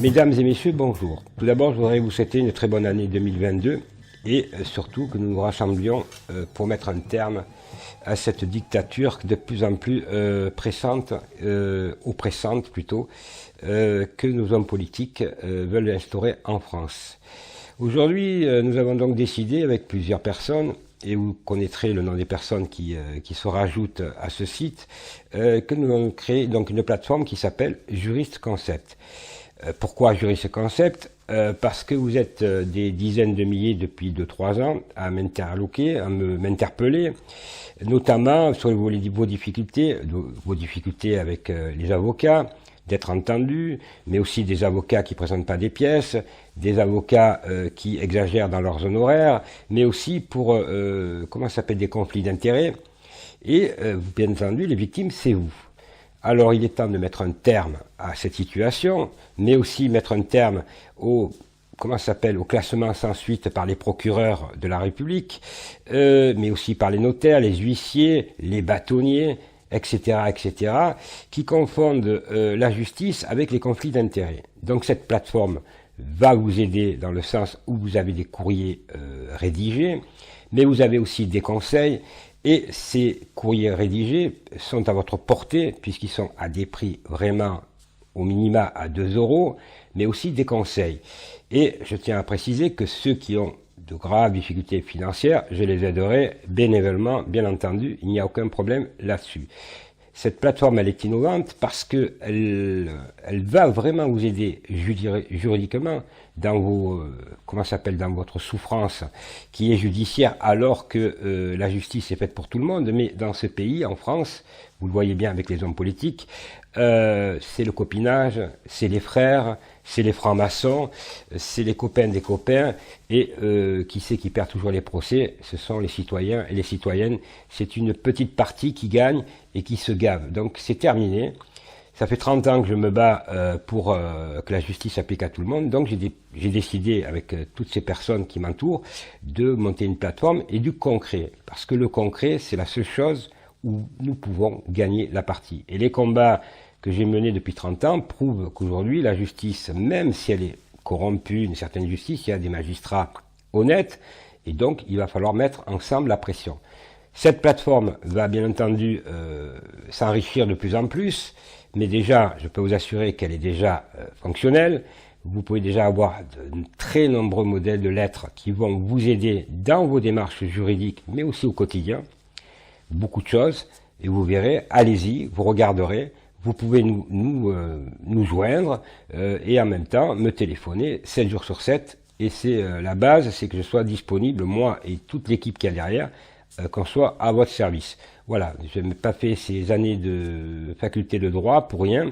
Mesdames et messieurs, bonjour. Tout d'abord, je voudrais vous souhaiter une très bonne année 2022 et surtout que nous nous rassemblions pour mettre un terme à cette dictature de plus en plus oppressante plutôt, que nos hommes politiques veulent instaurer en France. Aujourd'hui, nous avons donc décidé avec plusieurs personnes, et vous connaîtrez le nom des personnes qui se rajoutent à ce site, que nous allons créer donc une plateforme qui s'appelle Juriste Concept. Pourquoi Juriste Concept? Parce que vous êtes des dizaines de milliers depuis 2-3 ans à m'interloquer, à m'interpeller, notamment sur vos difficultés avec les avocats, d'être entendus, mais aussi des avocats qui ne présentent pas des pièces, des avocats qui exagèrent dans leurs honoraires, mais aussi pour, des conflits d'intérêts. Et bien entendu, les victimes, c'est vous. Alors il est temps de mettre un terme à cette situation, mais aussi mettre un terme au classement sans suite par les procureurs de la République, mais aussi par les notaires, les huissiers, les bâtonniers, etc., qui confondent la justice avec les conflits d'intérêts. Donc cette plateforme va vous aider dans le sens où vous avez des courriers rédigés, mais vous avez aussi des conseils. Et ces courriers rédigés sont à votre portée, puisqu'ils sont à des prix vraiment au minima à 2 €, mais aussi des conseils. Et je tiens à préciser que ceux qui ont de graves difficultés financières, je les aiderai bénévolement, bien entendu, il n'y a aucun problème là-dessus. Cette plateforme, elle est innovante parce qu'elle va vraiment vous aider juridiquement dans dans votre souffrance qui est judiciaire, alors que la justice est faite pour tout le monde. Mais dans ce pays, en France, vous le voyez bien avec les hommes politiques, c'est le copinage, c'est les frères, c'est les francs-maçons, c'est les copains des copains, et qui c'est qui perd toujours les procès? Ce sont les citoyens et les citoyennes. C'est une petite partie qui gagne et qui se gave. Donc c'est terminé. Ça fait 30 ans que je me bats pour que la justice s'applique à tout le monde. Donc j'ai décidé, avec toutes ces personnes qui m'entourent, de monter une plateforme et du concret. Parce que le concret, c'est la seule chose où nous pouvons gagner la partie. Et les combats que j'ai menés depuis 30 ans prouvent qu'aujourd'hui, la justice, même si elle est corrompue, une certaine justice, il y a des magistrats honnêtes, et donc il va falloir mettre ensemble la pression. Cette plateforme va bien entendu s'enrichir de plus en plus, mais déjà, je peux vous assurer qu'elle est déjà fonctionnelle. Vous pouvez déjà avoir de très nombreux modèles de lettres qui vont vous aider dans vos démarches juridiques, mais aussi au quotidien. Beaucoup de choses, et vous verrez, allez-y, vous regarderez, vous pouvez nous joindre et en même temps me téléphoner 7 jours sur 7, et c'est la base, c'est que je sois disponible, moi et toute l'équipe qui est derrière, qu'on soit à votre service. Voilà, je n'ai pas fait ces années de faculté de droit pour rien,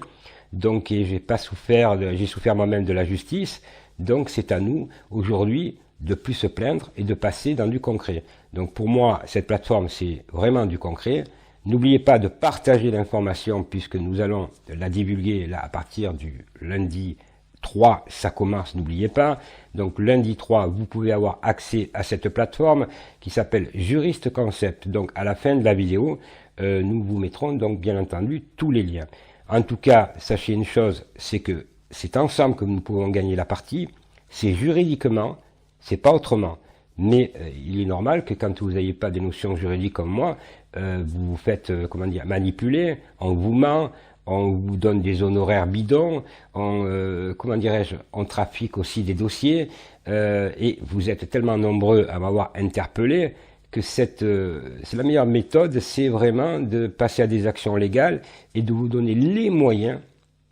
donc j'ai souffert moi-même de la justice, donc c'est à nous aujourd'hui de plus se plaindre et de passer dans du concret. Donc pour moi, cette plateforme, c'est vraiment du concret. N'oubliez pas de partager l'information, puisque nous allons la divulguer là à partir du lundi 3, ça commence, n'oubliez pas. Donc lundi 3, vous pouvez avoir accès à cette plateforme qui s'appelle Juriste Concept. Donc à la fin de la vidéo, nous vous mettrons donc bien entendu tous les liens. En tout cas, sachez une chose, c'est que c'est ensemble que nous pouvons gagner la partie. C'est juridiquement, c'est pas autrement. Mais il est normal que quand vous n'ayez pas des notions juridiques comme moi, vous vous faites manipuler, on vous ment, on vous donne des honoraires bidons, on trafique aussi des dossiers, et vous êtes tellement nombreux à m'avoir interpellé que c'est la meilleure méthode, c'est vraiment de passer à des actions légales et de vous donner les moyens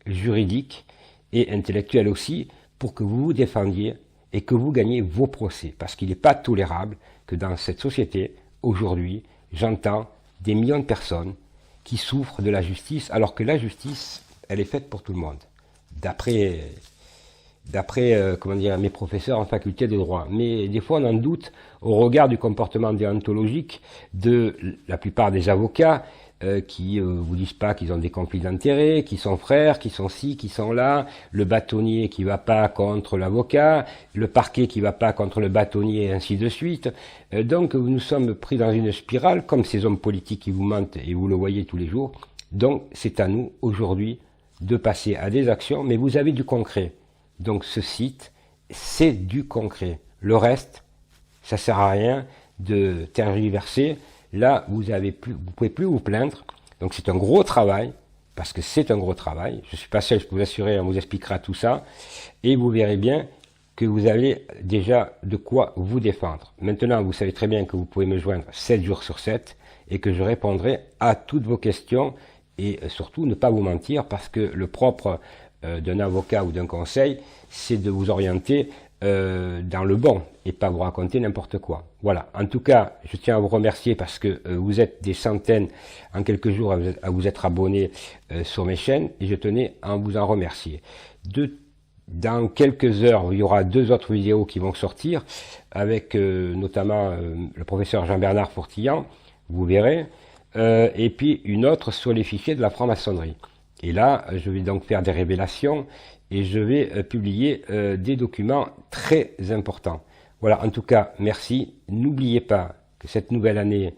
juridiques et intellectuels aussi pour que vous vous défendiez et que vous gagnez vos procès. Parce qu'il n'est pas tolérable que dans cette société, aujourd'hui, j'entends des millions de personnes qui souffrent de la justice, alors que la justice, elle est faite pour tout le monde. D'après mes professeurs en faculté de droit. Mais des fois, on en doute au regard du comportement déontologique de la plupart des avocats qui vous disent pas qu'ils ont des conflits d'intérêts, qui sont frères, qui sont ci, qui sont là, le bâtonnier qui va pas contre l'avocat, le parquet qui va pas contre le bâtonnier, et ainsi de suite. Donc nous sommes pris dans une spirale, comme ces hommes politiques qui vous mentent, et vous le voyez tous les jours. Donc c'est à nous, aujourd'hui, de passer à des actions, mais vous avez du concret. Donc ce site, c'est du concret. Le reste, ça sert à rien de tergiverser. Là, vous pouvez plus vous plaindre. Donc c'est un gros travail, parce que c'est un gros travail. Je suis pas seul, je peux vous assurer, on vous expliquera tout ça. Et vous verrez bien que vous avez déjà de quoi vous défendre. Maintenant, vous savez très bien que vous pouvez me joindre 7 jours sur 7 et que je répondrai à toutes vos questions et surtout ne pas vous mentir parce que le propre d'un avocat ou d'un conseil, c'est de vous orienter dans le bon et pas vous raconter n'importe quoi. Voilà. En tout cas, je tiens à vous remercier parce que vous êtes des centaines en quelques jours à vous être abonnés sur mes chaînes et je tenais à vous en remercier. Dans quelques heures, il y aura 2 autres vidéos qui vont sortir avec notamment le professeur Jean-Bernard Fourtillan, vous verrez, et puis une autre sur les fichiers de la franc-maçonnerie. Et là, je vais donc faire des révélations et je vais publier des documents très importants. Voilà, en tout cas, merci. N'oubliez pas que cette nouvelle année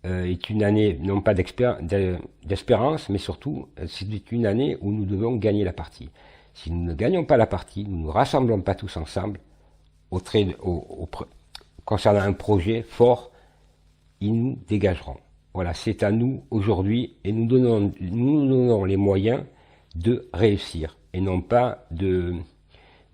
est une année non pas d'espérance, mais surtout, c'est une année où nous devons gagner la partie. Si nous ne gagnons pas la partie, nous ne nous rassemblons pas tous ensemble concernant un projet fort, ils nous dégageront. Voilà, c'est à nous aujourd'hui et nous nous donnons les moyens de réussir et non pas de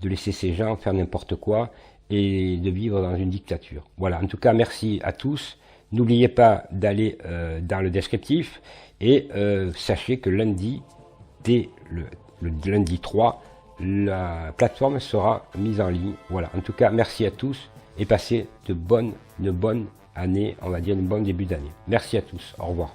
laisser ces gens faire n'importe quoi et de vivre dans une dictature. Voilà, en tout cas, merci à tous. N'oubliez pas d'aller dans le descriptif et sachez que lundi, dès le lundi 3, la plateforme sera mise en ligne. Voilà, en tout cas, merci à tous et passez une bonne année, on va dire une bonne début d'année. Merci à tous, au revoir.